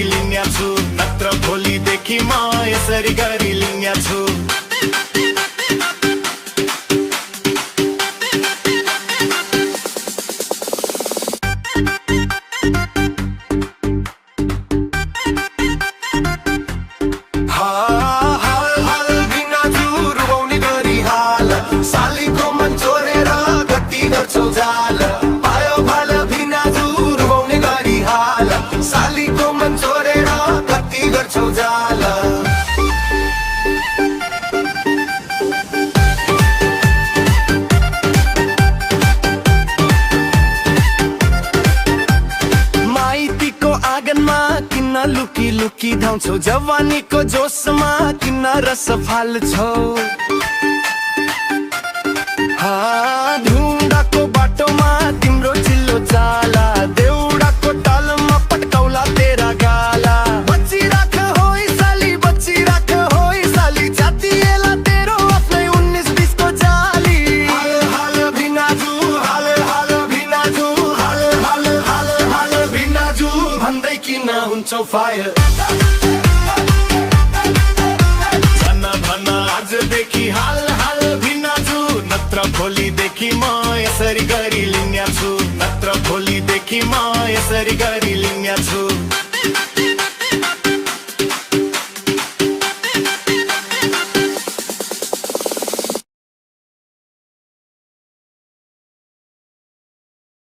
गरिलिन्या छु नत्र भोलिदेखि म यसरी गरिलिन्या छु सालीको मन चोरेर कति गर्छौ जाल पायो भाल भिनाजु रुवाउने गरी हाल सालीको मन चोरेर कति गर्छौ जाल माइतीको आँगनमा किन लुकी लुकी धाउँछौ जवानीको जोसमा किन रस फाल्छौ ढुङ्गाको बाटोमा तिम्रो चिल्लो चाला देउडाको तालमा पट्काउला तेरा गाला बचिराख होई साली जातिएला तेरो आफ्नै 19-20 को जाली हाल भिनाजु हाल भिनाजु भन्दै किन हुन्छौ फायर भन आजदेखि हाल भिनाजु नत्र भोलिदेखि म यसरी गरिलिन्या छु नत्र भोलिदेखि म यसरी गरिलिन्या छु